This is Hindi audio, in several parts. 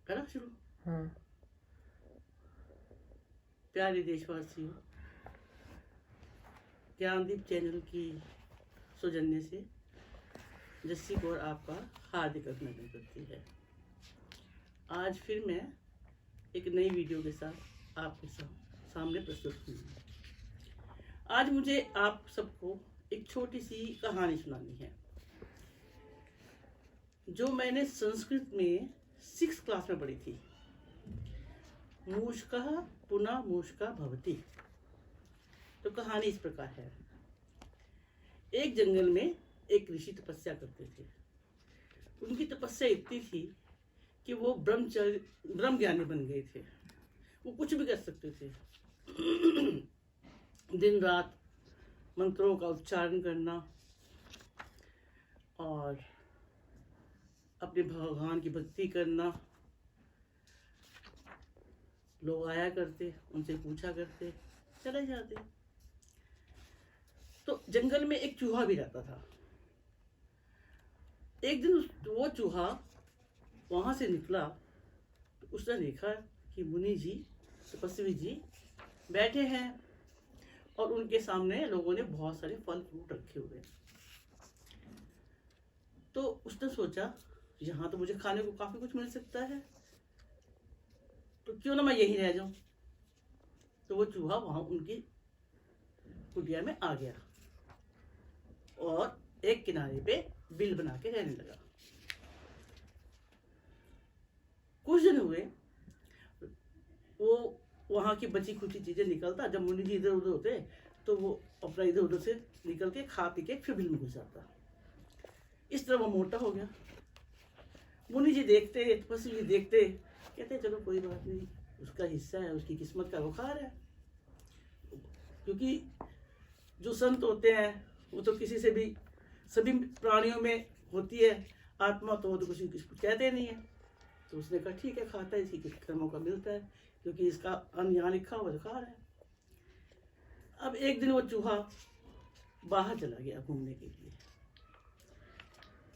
करा शुरू। हाँ। प्यारे देशवासियों, ज्ञानदीप चैनल की सौजन्य से जस्सी कौर आपका हार्दिक अभिनंदन करती है। आज फिर मैं एक नई वीडियो के साथ आपके सामने प्रस्तुत हुई हूँ। आज मुझे आप सबको एक छोटी सी कहानी सुनानी है जो मैंने संस्कृत में 6th क्लास में पढ़ी थी। मूषकः पुनः मूषका भवति। तो कहानी इस प्रकार है। एक जंगल में एक ऋषि तपस्या करते थे। उनकी तपस्या इतनी थी कि वो ब्रह्म ज्ञानी बन गए थे। वो कुछ भी कर सकते थे। दिन रात मंत्रों का उच्चारण करना और अपने भगवान की भक्ति करना। लोग आया करते, उनसे पूछा करते, चले जाते। तो जंगल में एक चूहा भी रहता था। एक दिन वो चूहा वहां से निकला तो उसने देखा कि मुनि जी, तपस्वी जी बैठे हैं और उनके सामने लोगों ने बहुत सारे फल फ्रूट रखे हुए हैं। तो उसने सोचा यहाँ तो मुझे खाने को काफी कुछ मिल सकता है, तो क्यों ना मैं यहीं रह जाऊं। तो वो चूहा वहां उनकी कुटिया में आ गया और एक किनारे पे बिल बना के रहने लगा। कुछ दिन हुए, वो वहां की बची खुची चीजें निकलता। जब मुनि जी इधर उधर होते तो वो अपना इधर उधर से निकल के खा पी के फिर बिल में घुस जाता। इस तरह वो मोटा हो गया। मुनि जी देखते, तपस्वी जी देखते, कहते चलो कोई बात नहीं, उसका हिस्सा है, उसकी किस्मत का बुखार है। क्योंकि जो संत होते हैं वो तो किसी से भी, सभी प्राणियों में होती है आत्मा, तो वो तो कुछ कहते नहीं है। तो उसने कहा ठीक है, खाता है, इसकी कर्मों का मिलता है, क्योंकि इसका अन्न यहाँ लिखा हुआ बुखार है। अब एक दिन वो चूहा बाहर चला गया घूमने के लिए।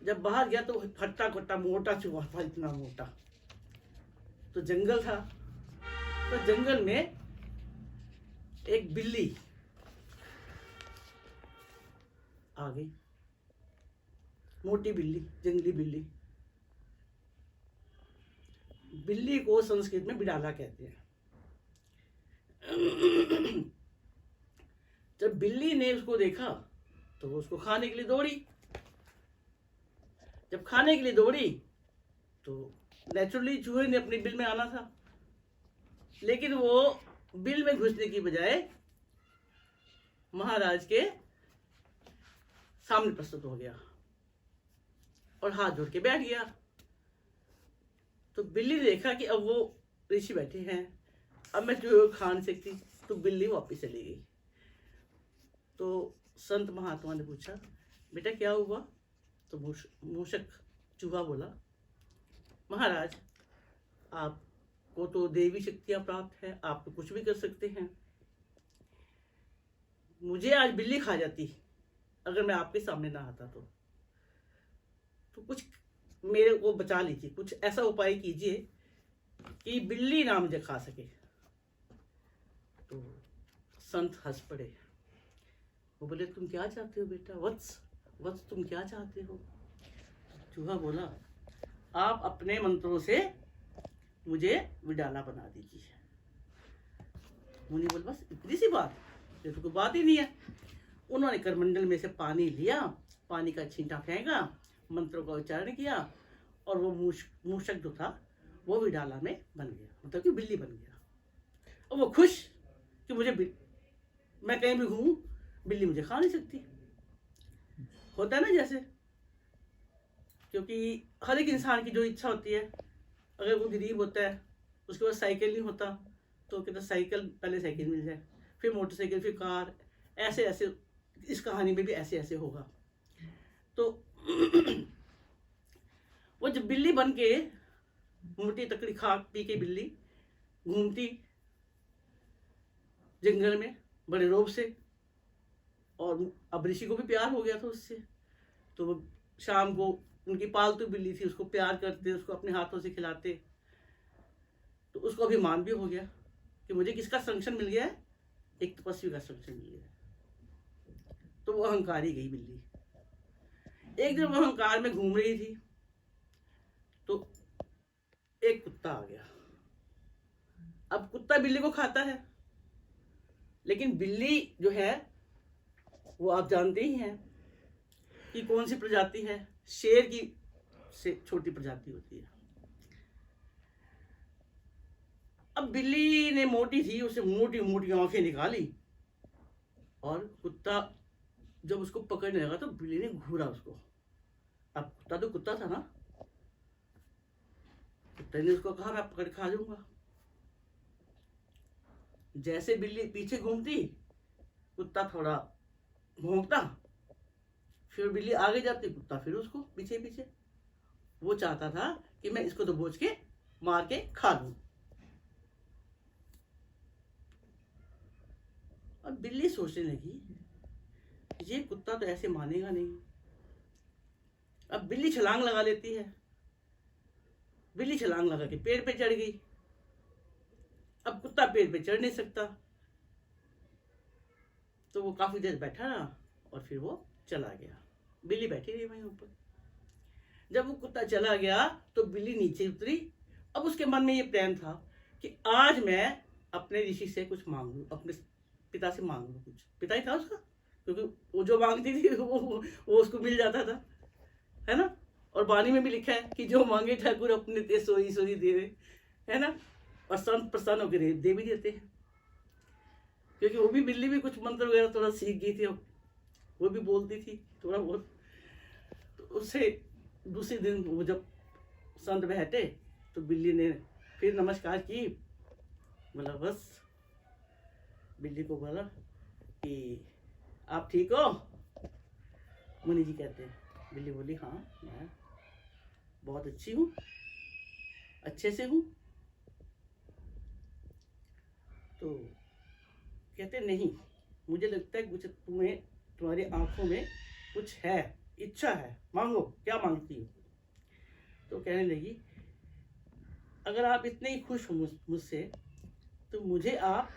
जब बाहर गया तो हट्टा कट्टा मोटा चूहा था, इतना मोटा। तो जंगल था, तो जंगल में एक बिल्ली आ गई, मोटी बिल्ली, जंगली बिल्ली। बिल्ली को संस्कृत में बिडाला कहते हैं। जब बिल्ली ने उसको देखा तो वो उसको खाने के लिए दौड़ी। जब खाने के लिए दौड़ी तो नेचुरली चूहे ने अपनी बिल में आना था, लेकिन वो बिल में घुसने की बजाय महाराज के सामने प्रस्तुत हो गया और हाथ जोड़ के बैठ गया। तो बिल्ली ने देखा कि अब वो ऋषि बैठे हैं, अब मैं चूहे को खा नहीं सकती, तो बिल्ली वापस चली गई। तो संत महात्मा ने पूछा, बेटा क्या हुआ? तो मूषक चूहा बोला, महाराज आपको तो देवी शक्तियां प्राप्त है, आप तो कुछ भी कर सकते हैं। मुझे आज बिल्ली खा जाती अगर मैं आपके सामने ना आता तो कुछ मेरे को बचा लीजिए, कुछ ऐसा उपाय कीजिए कि बिल्ली ना मुझे खा सके। तो संत हंस पड़े। वो बोले, तुम क्या चाहते हो बेटा? वत्स वत्स तुम क्या चाहते हो? चूहा बोला, आप अपने मंत्रों से मुझे विडाला बना दीजिए। मुनि बोले, बस इतनी सी बात? ये तो कोई बात ही नहीं है। उन्होंने करमंडल में से पानी लिया, पानी का छींटा फेंका, मंत्रों का उच्चारण किया और वो मूषक जो था वो विडाला में बन गया, मतलब कि बिल्ली बन गया। और वो खुश कि मैं कहीं भी घूमूं, बिल्ली मुझे खा नहीं सकती। होता है ना जैसे, क्योंकि हर एक इंसान की जो इच्छा होती है, अगर वो गरीब होता है, उसके पास साइकिल नहीं होता, तो कहता साइकिल, पहले साइकिल मिल जाए, फिर मोटरसाइकिल, फिर कार, ऐसे ऐसे इस कहानी में भी ऐसे ऐसे होगा। तो वो जब बिल्ली बन के, मोटी तकड़ी खा पी के बिल्ली घूमती जंगल में बड़े रोब से, और अब ऋषि को भी प्यार हो गया था उससे। तो शाम को उनकी पालतू बिल्ली थी, उसको प्यार करते, उसको अपने हाथों से खिलाते। तो उसको अभिमान भी हो गया कि मुझे किसका संरक्षण मिल गया है, एक तपस्वी का संरक्षण मिल गया है। तो वो अहंकारी गई बिल्ली। एक दिन वो अहंकार में घूम रही थी तो एक कुत्ता आ गया। अब कुत्ता बिल्ली को खाता है, लेकिन बिल्ली जो है वो आप जानते ही हैं कि कौन सी प्रजाति है, शेर की से छोटी प्रजाति होती है। अब बिल्ली ने मोटी थी, उसे मोटी मोटी आंखें निकाली और कुत्ता जब उसको पकड़ने लगा तो बिल्ली ने घूरा उसको। अब कुत्ता तो कुत्ता था ना, कुत्ते ने उसको कहा मैं पकड़ खा जाऊंगा। जैसे बिल्ली पीछे घूमती, कुत्ता थोड़ा भौंकता, फिर बिल्ली आगे जाती, कुत्ता फिर उसको पीछे पीछे। वो चाहता था कि मैं इसको दबोच के मार के खा लूं। अब बिल्ली सोचने लगी ये कुत्ता तो ऐसे मानेगा नहीं। अब बिल्ली छलांग लगा लेती है। बिल्ली छलांग लगा के पेड़ पे चढ़ गई। अब कुत्ता पेड़ पे चढ़ नहीं सकता, तो वो काफी देर बैठा रहा और फिर वो चला गया। बिल्ली बैठी रही वहीं ऊपर। जब वो कुत्ता चला गया तो बिल्ली नीचे उतरी। अब उसके मन में ये प्लान था कि आज मैं अपने ऋषि से कुछ मांग लूं, अपने पिता से मांग लूं कुछ। पिता ही था उसका, क्योंकि वो जो मांगती थी वो उसको मिल जाता था, है ना। और वाणी में भी लिखा है कि जो मांगे ठाकुर अपने ते सोई सोई देवे, है ना। और संत प्रसन्न होकर दे भी देते हैं, क्योंकि वो भी बिल्ली भी कुछ मंत्र वगैरह थोड़ा सीख गई थी, वो भी बोलती थी थोड़ा बहुत। तो उससे दूसरे दिन वो जब संत बैठे तो बिल्ली ने फिर नमस्कार की। बोला बस, बिल्ली को बोला कि आप ठीक हो मुनि जी कहते हैं। बिल्ली बोली हाँ मैं बहुत अच्छी हूँ, अच्छे से हूँ। तो कहते नहीं, मुझे लगता है कुछ तुम्हें, तुम्हारी आंखों में कुछ है, इच्छा है, मांगो, क्या मांगती हो। तो कहने लगी अगर आप इतने ही खुश हो मुझसे तो मुझे आप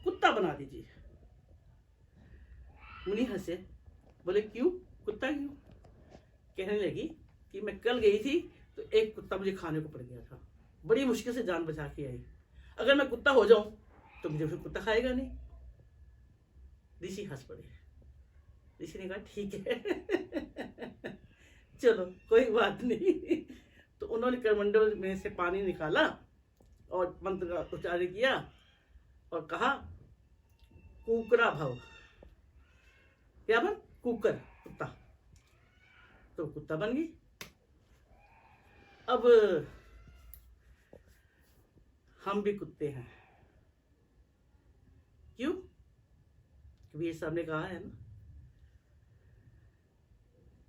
कुत्ता बना दीजिए। मुनि हंसे, बोले क्यों, कुत्ता क्यों। कहने लगी कि मैं कल गई थी तो एक कुत्ता मुझे खाने को पड़ गया था, बड़ी मुश्किल से जान बचा के आई। अगर मैं कुत्ता हो जाऊं तो मुझे फिर कुत्ता खाएगा नहीं। ऋषि हंस पड़े। ऋषि ने कहा ठीक है चलो कोई बात नहीं। तो उन्होंने करमंडल में से पानी निकाला और मंत्र का उच्चारण किया और कहा कुकरा भव। क्या बन, कुकर, कुत्ता। तो कुत्ता बन गई। अब हम भी कुत्ते हैं। क्यों? कबीर साहब ने कहा है ना,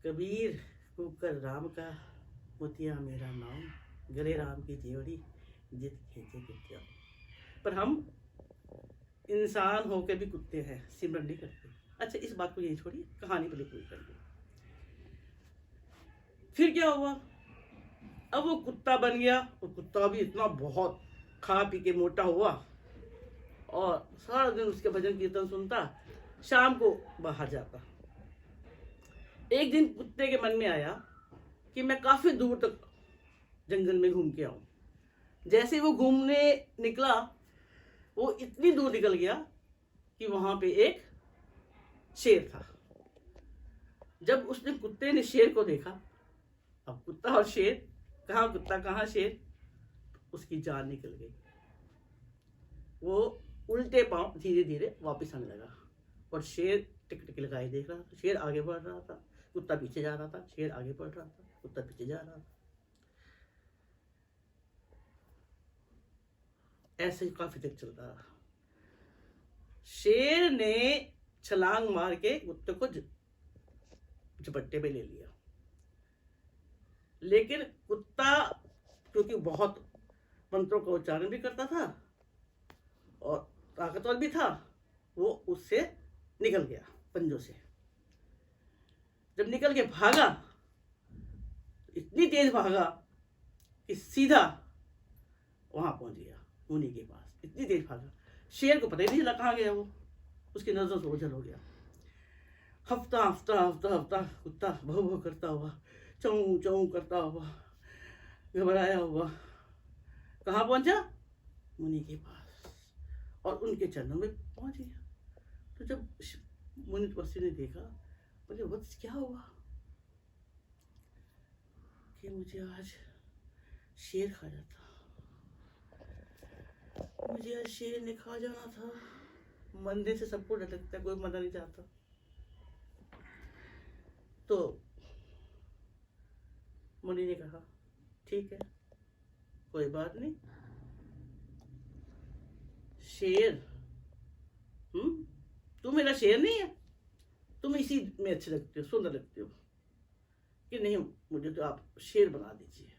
कबीर कुकर राम का, मोतिया मेरा नाम, गले राम की जेवड़ी, जित खींचे कुत्तिया। पर हम इंसान होकर भी कुत्ते हैं, सिमरन नहीं करते। अच्छा इस बात को यही छोड़िए, कहानी पर पूरी कर दी। फिर क्या हुआ, अब वो कुत्ता बन गया। वो कुत्ता भी इतना बहुत खा पी के मोटा हुआ और सारा दिन उसके भजन कीर्तन सुनता, शाम को बाहर जाता। एक दिन कुत्ते के मन में आया कि मैं काफी दूर तक जंगल में घूम के आऊं। जैसे वो घूमने निकला, वो इतनी दूर निकल गया कि वहां पे एक शेर था। जब उसने, कुत्ते ने शेर को देखा, अब कुत्ता और शेर, कहाँ कुत्ता कहाँ शेर, उसकी जान निकल गई। वो उल्टे पांव धीरे धीरे वापस आने लगा और शेर टिक लगाए देख रहा था। शेर आगे बढ़ रहा था, कुत्ता पीछे जा रहा था, शेर आगे बढ़ रहा था, कुत्ता पीछे जा रहा था। ऐसे ही काफी तक चलता रहा। शेर ने छलांग मार के कुत्ते को झपट्टे पे ले लिया, लेकिन कुत्ता क्योंकि बहुत मंत्रों का उच्चारण भी करता था और ताकतवर भी था, वो उससे निकल गया पंजों से। जब निकल के भागा, इतनी तेज भागा कि सीधा वहां पहुंच गया मुनि के पास, इतनी तेज भागा, शेर को पता ही नहीं चला कहाँ गया वो, उसकी नजर से ओझल हो गया। हफ्ता हफ्ता हफ्ता हफ्ता कुत्ता भौ भौ करता हुआ, चौं चौं करता हुआ, घबराया हुआ कहाँ पहुंचा, मुनि के पास, और उनके चरणों में पहुंच गया। तो जब मुनि तपस्वी ने देखा, बोले वत्स क्या हुआ, कि मुझे आज शेर खा जाता, मुझे आज शेर ने खा जाना था। मरने से सबको डर लगता है, कोई मरना नहीं चाहता। तो मुनि ने कहा ठीक है, कोई बात नहीं, शेर तुम मेरा शेर नहीं है, तुम इसी में अच्छे लगते हो, सुंदर लगते हो, कि नहीं मुझे तो आप शेर बना दीजिए,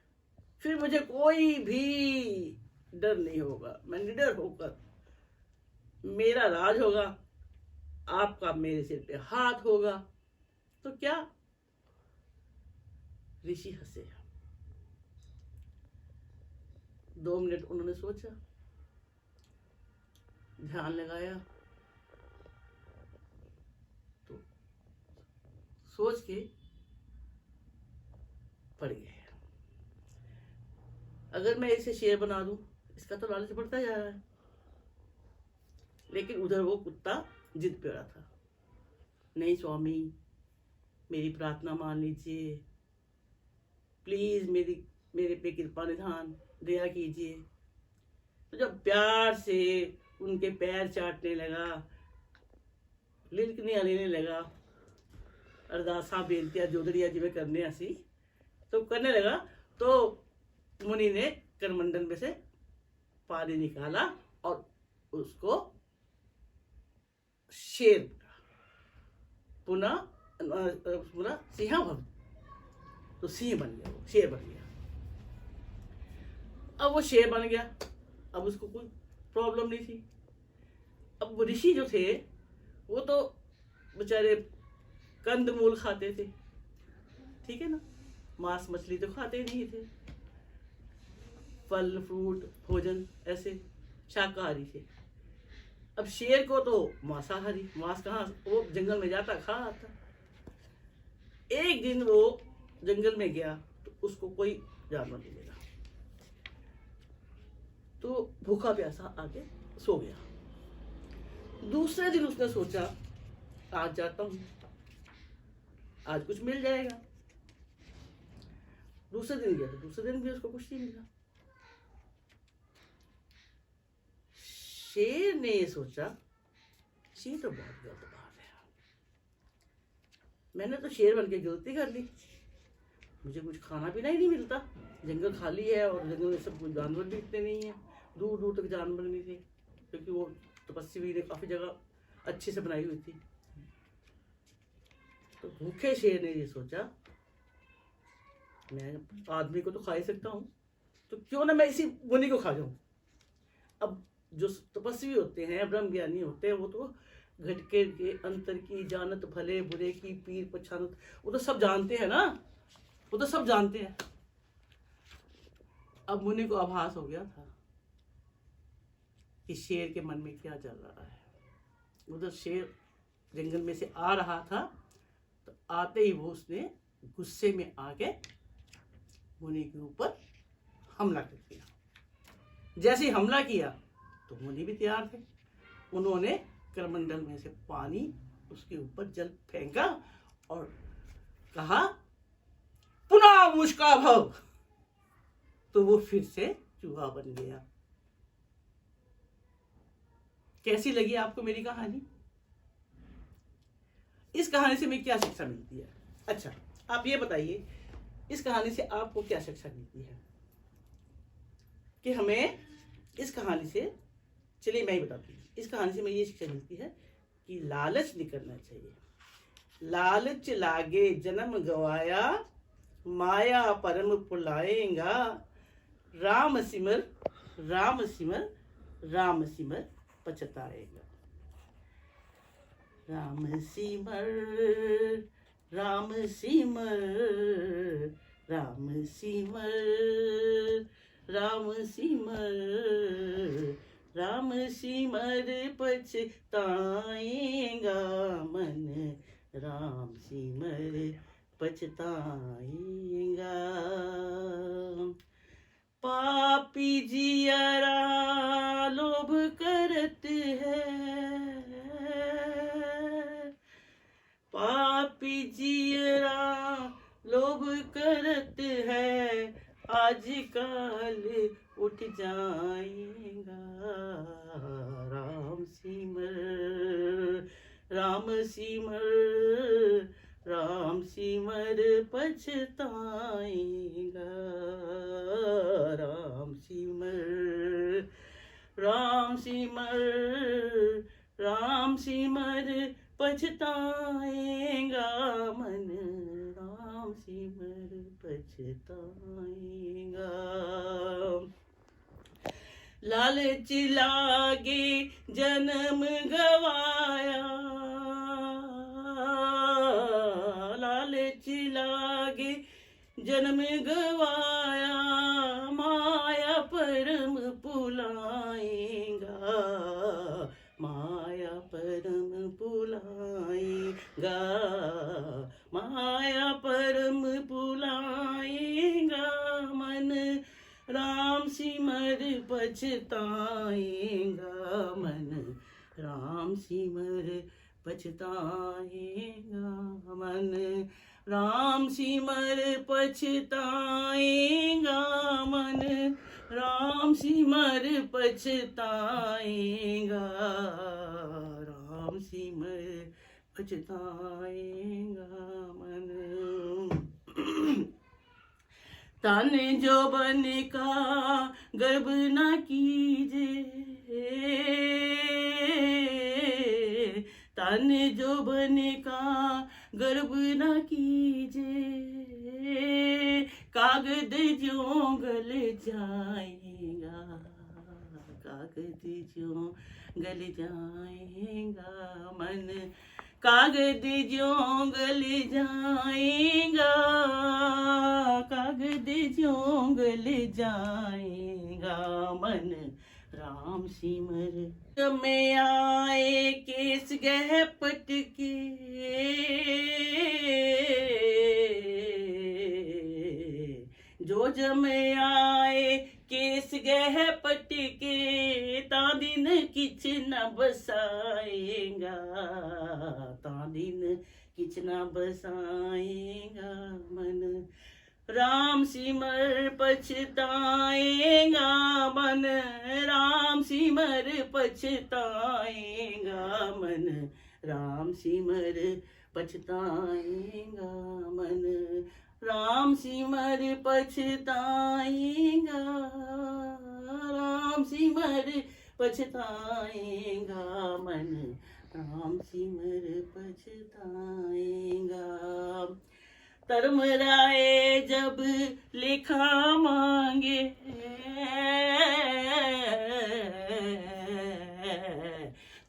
फिर मुझे कोई भी डर नहीं होगा, मैं निडर होकर, मेरा राज होगा, आपका मेरे सिर पे हाथ होगा। तो क्या, ऋषि हंसे। 2 मिनट उन्होंने सोचा, ध्यान लगाया, तो सोच के पड़ गए, अगर मैं इसे शेर बना दूं, इसका तो लालच बढ़ता जा रहा है। लेकिन उधर वो कुत्ता जिद पे अड़ा था, नहीं स्वामी, मेरी प्रार्थना मान लीजिए, प्लीज मेरे पे कृपा निधान दया कीजिए। तो जब प्यार से उनके पैर चाटने लगा, लिलकनियां लेने लगा, अरदासा बेनतियां जोदड़ियां जिਵੇਂ करने असी, तो करने लगा, तो मुनि ने करमंडल में से पानी निकाला और उसको शेर पुनः सिंह भव, तो सिंह बन गया, वो शेर बन गया। अब वो शेर बन गया, अब उसको कोई प्रॉब्लम नहीं थी। अब वो ऋषि जो थे वो तो बेचारे कंदमूल खाते थे, ठीक है ना, मांस मछली तो खाते नहीं थे, फल फ्रूट भोजन ऐसे शाकाहारी थे। अब शेर को तो मांसाहारी, मांस कहाँ, वो जंगल में जाता खा आता। एक दिन वो जंगल में गया तो उसको कोई जानवर नहीं मिला, तो भूखा प्यासा आके सो गया। दूसरे दिन उसने सोचा आज जाता हूं, आज कुछ मिल जाएगा। दूसरे दिन गया तो दूसरे दिन भी उसको कुछ नहीं मिला। शेर ने ये सोचा, शेर तो बहुत गलत बात है, मैंने तो शेर बन के गलती कर ली, मुझे कुछ खाना पीना ही नहीं मिलता, जंगल खाली है और जंगल में सब कुछ जानवर भी इतने नहीं है, दूर दूर तक जानवर नहीं थे, क्योंकि वो तपस्वी ने काफी जगह अच्छे से बनाई हुई थी। तो भूखे शेर ने ये सोचा, मैं आदमी को तो खा ही सकता हूँ, तो क्यों ना मैं इसी मुनि को खा जाऊं। अब जो तपस्वी होते हैं, ब्रह्म ज्ञानी होते हैं, वो तो घटके के अंतर की जानत, भले बुरे की पीर पछानत, वो तो सब जानते हैं ना, वो तो सब जानते हैं। अब मुनि को आभास हो गया था कि शेर के मन में क्या चल रहा है। उधर शेर जंगल में से आ रहा था, तो आते ही वो उसने गुस्से में आके मुनि के ऊपर हमला कर दिया। जैसे ही हमला किया तो मुनि भी तैयार थे, उन्होंने करमंडल में से पानी उसके ऊपर जल फेंका और कहा पुनः मुष्का भव, तो वो फिर से चूहा बन गया। कैसी लगी आपको मेरी कहानी? इस कहानी से हमें क्या शिक्षा मिलती है? अच्छा, आप ये बताइए, इस कहानी से आपको क्या शिक्षा मिलती है? कि हमें इस कहानी से, चलिए मैं ही बताती हूँ, इस कहानी से हमें ये शिक्षा मिलती है कि लालच नहीं करना चाहिए। लालच लागे जन्म गवाया, माया परम पुलाएगा, राम सिमर राम सिमर राम सिमर पछताएगा। राम सिमर राम सिमर राम सिमर राम सिमर, राम सिमर पछताएगा मन, राम सिमर पछताएगा। पापी जियरा लोभ करत है, पापी जियरा लोभ करत है, आजकल उठ जाएगा। राम सिमर, राम सिमर, राम सिमर पछताएगा। राम सिमर, राम सिमर, राम सिमर पछताएगा मन, राम सिमर पछताएगा। लालच लागे जन्म गवाया, लालच लागे जन्म गवाया, माया परम भुलाएगा, माया परम भुलाएगा, माया परम भुलाएगा मन, राम सिमर पछताएगा मन, राम सिमर पछताएगा मन, राम सिमर पछताएगा मन, राम सिमर पछताएगा, राम सिमर पछताएगा मन। तन जो बन का गर्व न कीजे, तन जो बन का गर्व न कीजे, कागज जो गल जाएगा, कागज जो गल जाएगा मन, कागज जो गल जाएगा, कागज जो गल जाएगा मन, राम सिमर में आए केस गह पटके, जो जम आए केस गह पटके, ता दिन किछ न बसाएगा, ता दिन किछ न बसाएगा मन, राम सिमर पछताएगा मन, राम सिमर पछताएगा मन, राम सिमर पछताएगा मन, राम सिमर पछताएगा, राम सिमर पछताएगा मन, राम सिमर पछताएगा। धर्म राय जब लेखा मांगे,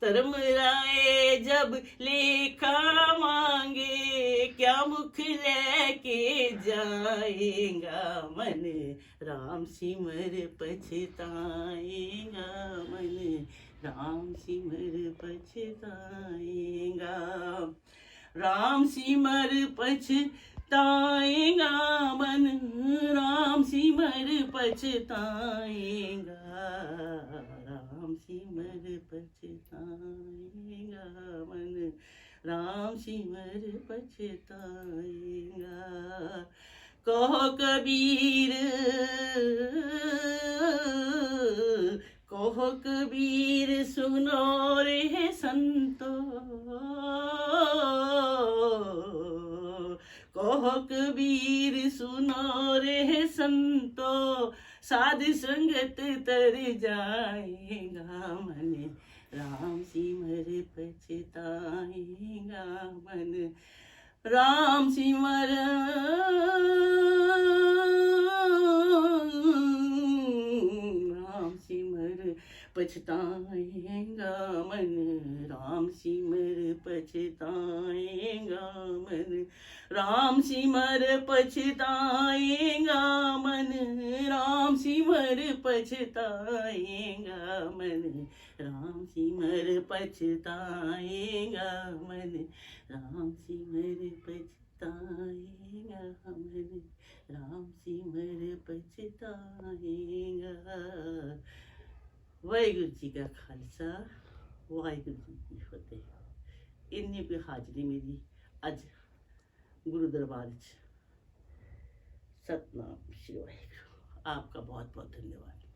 धर्म राय जब लेखा मांगे, क्या मुख लेके जाएगा मन, राम सिमर पछताएगा मन, राम सिमर पछताएगा, राम सिमर पछताएगा मन, राम सिमर पछताएगा, राम सिमर पछताएगा मन, राम सिमर पछताएगा। कहो कबीर, कहो कबीर सुनो रे संतो, कहो कबीर सुनो रे संतो, साध संगत तर जाएगा मन, राम सिमर पछताएगा मन, राम सिमर, राम सिमर पछताएगा मन राम सिमर पछताएगा मन राम सिमर पछताएगा मन राम सिमर पछताएगा मन राम सिमर पछताएगा मन राम सिमर पछताएगा मन राम सिमर पछताएगा। ਵਾਹਿਗੁਰੂ ਜੀ ਕਾ ਖਾਲਸਾ ਵਾਹਿਗੁਰੂ ਜੀ ਕੀ ਫਤਿਹ। ਇੰਨੀ ਕੁ ਹਾਜ਼ਰੀ ਮੇਰੀ ਅੱਜ ਗੁਰੂ ਦਰਬਾਰ ਵਿੱਚ। सतनाम श्री वाहिगुरु। आपका बहुत बहुत धन्यवाद।